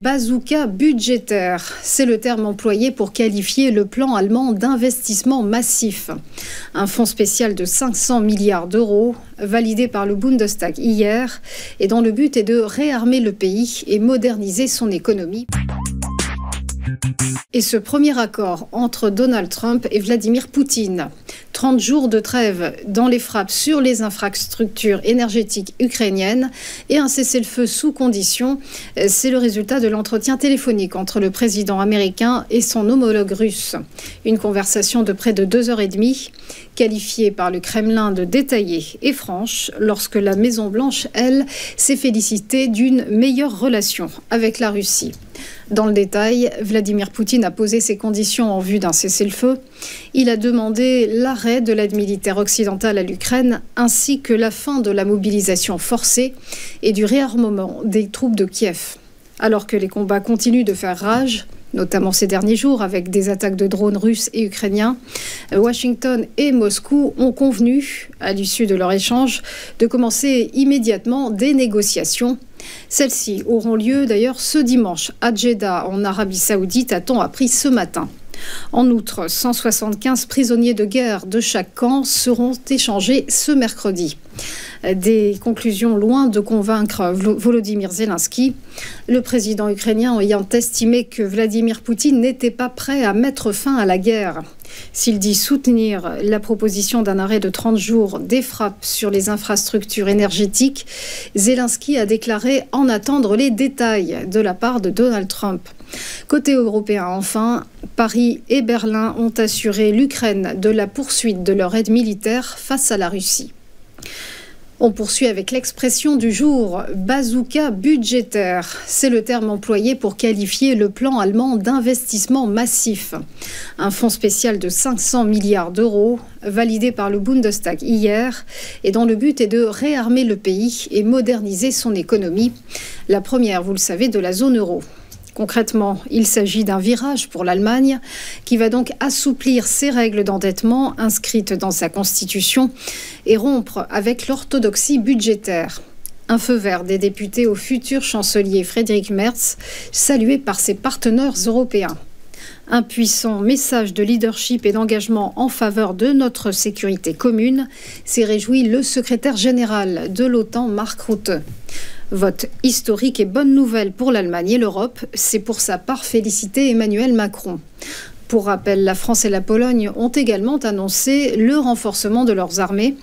Bazooka budgétaire, c'est le terme employé pour qualifier le plan allemand d'investissement massif. Un fonds spécial de 500 milliards d'euros, validé par le Bundestag hier, et dont le but est de réarmer le pays et moderniser son économie. Et ce premier accord entre Donald Trump et Vladimir Poutine. 30 jours de trêve dans les frappes sur les infrastructures énergétiques ukrainiennes et un cessez-le-feu sous conditions. C'est le résultat de l'entretien téléphonique entre le président américain et son homologue russe. Une conversation de près de 2h30, qualifiée par le Kremlin de détaillée et franche, lorsque la Maison-Blanche, elle, s'est félicitée d'une meilleure relation avec la Russie. Dans le détail, Vladimir Poutine a posé ses conditions en vue d'un cessez-le-feu. Il a demandé l'arrêt de l'aide militaire occidentale à l'Ukraine ainsi que la fin de la mobilisation forcée et du réarmement des troupes de Kiev. Alors que les combats continuent de faire rage, notamment ces derniers jours avec des attaques de drones russes et ukrainiens, Washington et Moscou ont convenu, à l'issue de leur échange, de commencer immédiatement des négociations. Celles-ci auront lieu d'ailleurs ce dimanche à Jeddah, en Arabie Saoudite, a-t-on appris ce matin. En outre, 175 prisonniers de guerre de chaque camp seront échangés ce mercredi. Des conclusions loin de convaincre Volodymyr Zelensky, le président ukrainien ayant estimé que Vladimir Poutine n'était pas prêt à mettre fin à la guerre. S'il dit soutenir la proposition d'un arrêt de 30 jours des frappes sur les infrastructures énergétiques, Zelensky a déclaré en attendre les détails de la part de Donald Trump. Côté européen, enfin, Paris et Berlin ont assuré l'Ukraine de la poursuite de leur aide militaire face à la Russie. On poursuit avec l'expression du jour, bazooka budgétaire. C'est le terme employé pour qualifier le plan allemand d'investissement massif. Un fonds spécial de 500 milliards d'euros, validé par le Bundestag hier, et dont le but est de réarmer le pays et moderniser son économie. La première, vous le savez, de la zone euro. Concrètement, il s'agit d'un virage pour l'Allemagne qui va donc assouplir ses règles d'endettement inscrites dans sa constitution et rompre avec l'orthodoxie budgétaire. Un feu vert des députés au futur chancelier Friedrich Merz, salué par ses partenaires européens. Un puissant message de leadership et d'engagement en faveur de notre sécurité commune, s'est réjoui le secrétaire général de l'OTAN, Mark Rutte. Vote historique et bonne nouvelle pour l'Allemagne et l'Europe, c'est pour sa part félicité Emmanuel Macron. Pour rappel, la France et la Pologne ont également annoncé le renforcement de leurs armées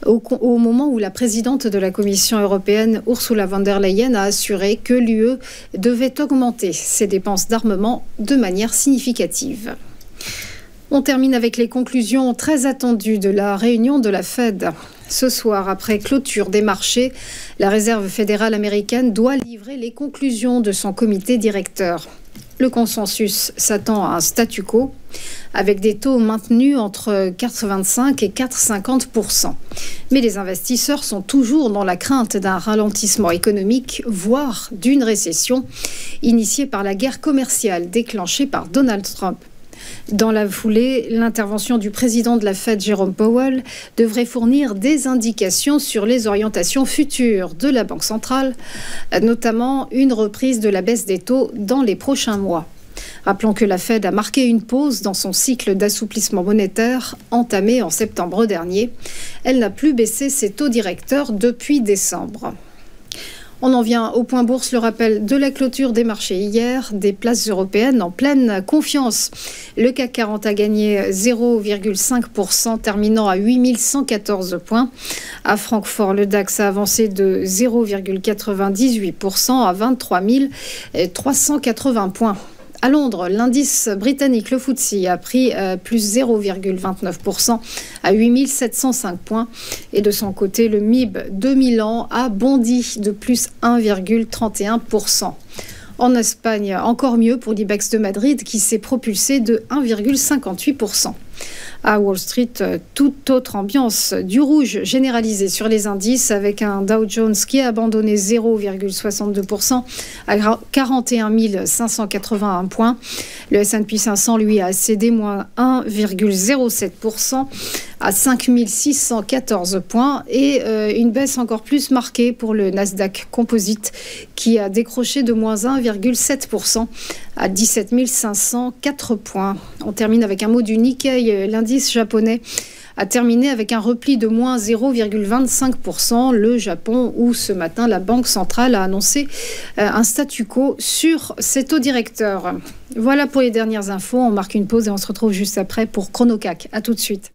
au moment où la présidente de la Commission européenne, Ursula von der Leyen, a assuré que l'UE devait augmenter ses dépenses d'armement de manière significative. On termine avec les conclusions très attendues de la réunion de la Fed. Ce soir, après clôture des marchés, la Réserve fédérale américaine doit livrer les conclusions de son comité directeur. Le consensus s'attend à un statu quo, avec des taux maintenus entre 4,25 et 4,50%. Mais les investisseurs sont toujours dans la crainte d'un ralentissement économique, voire d'une récession, initiée par la guerre commerciale déclenchée par Donald Trump. Dans la foulée, l'intervention du président de la Fed, Jerome Powell, devrait fournir des indications sur les orientations futures de la Banque centrale, notamment une reprise de la baisse des taux dans les prochains mois. Rappelons que la Fed a marqué une pause dans son cycle d'assouplissement monétaire entamé en septembre dernier. Elle n'a plus baissé ses taux directeurs depuis décembre. On en vient au point bourse, le rappel de la clôture des marchés hier, des places européennes en pleine confiance. Le CAC 40 a gagné 0,5%, terminant à 8114 points. À Francfort, le DAX a avancé de 0,98% à 23 380 points. À Londres, l'indice britannique, le FTSE, a pris plus 0,29% à 8705 points. Et de son côté, le MIB de Milan a bondi de plus 1,31%. En Espagne, encore mieux pour l'IBEX de Madrid qui s'est propulsé de 1,58%. À Wall Street, toute autre ambiance, du rouge généralisé sur les indices avec un Dow Jones qui a abandonné 0,62% à 41 581 points. Le S&P 500, lui, a cédé moins 1,07% à 5 614 points et une baisse encore plus marquée pour le Nasdaq Composite qui a décroché de moins 1,7% à 17 504 points. On termine avec un mot du Nikkei, l'indice japonais a terminé avec un repli de moins 0,25%. Le Japon, où ce matin la Banque centrale a annoncé un statu quo sur ses taux directeurs. Voilà pour les dernières infos. On marque une pause et on se retrouve juste après pour Chrono CAC. À tout de suite.